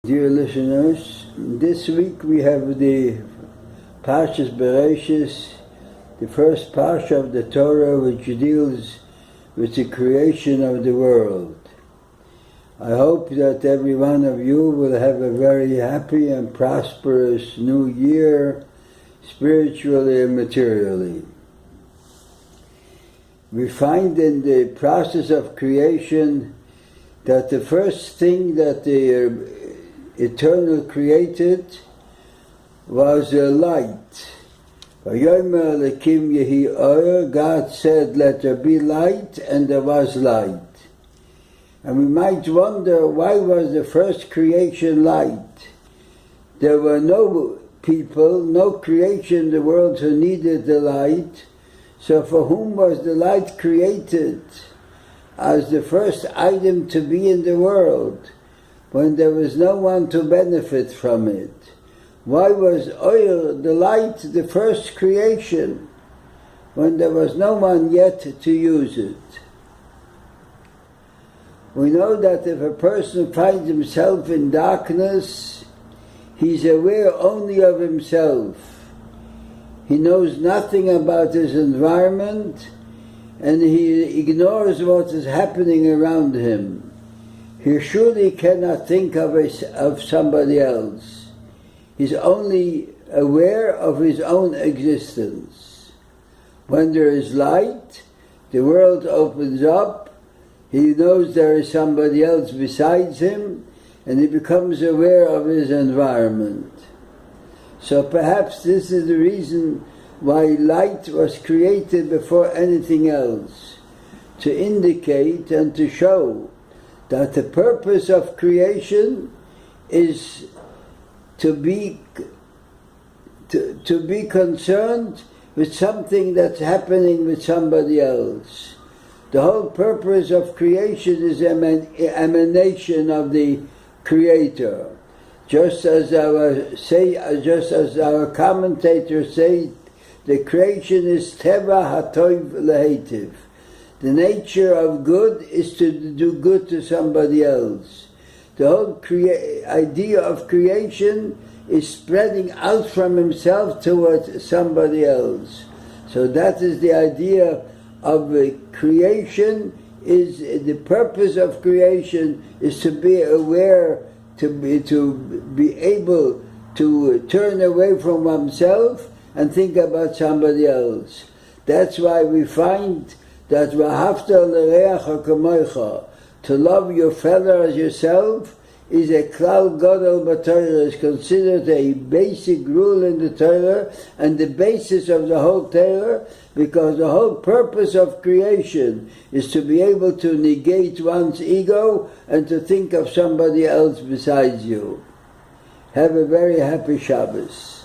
Dear listeners, this week we have the Parshas Bereshis, the first Parsha of the Torah, which deals with the creation of the world. I hope that every one of you will have a very happy and prosperous new year, spiritually and materially. We find in the process of creation that the first thing that the Eternal created was a light. God said, "Let there be light," and there was light. And we might wonder, why was the first creation light? There were no people, no creation in the world who needed the light. So for whom was the light created as the first item to be in the world, when there was no one to benefit from it? Why was oil, the light, the first creation, when there was no one yet to use it? We know that if a person finds himself in darkness, he's aware only of himself. He knows nothing about his environment, and he ignores what is happening around him. He surely cannot think of somebody else. He's only aware of his own existence. When there is light, the world opens up, he knows there is somebody else besides him, and he becomes aware of his environment. So perhaps this is the reason why light was created before anything else, to indicate and to show that the purpose of creation is to be concerned with something that's happening with somebody else. The whole purpose of creation is emanation of the Creator. Just as our commentators say, the creation is teva hatov lehetiv. The nature of good is to do good to somebody else. The whole idea of creation is spreading out from himself towards somebody else. So that is the idea of creation. Is the purpose of creation is to be aware, to be able to turn away from oneself and think about somebody else. That's why we find that v'ahavta l'reacha kamocha, to love your fellow as yourself, is a klal gadol b'Torah, is considered a basic rule in the Torah and the basis of the whole Torah, because the whole purpose of creation is to be able to negate one's ego and to think of somebody else besides you. Have a very happy Shabbos.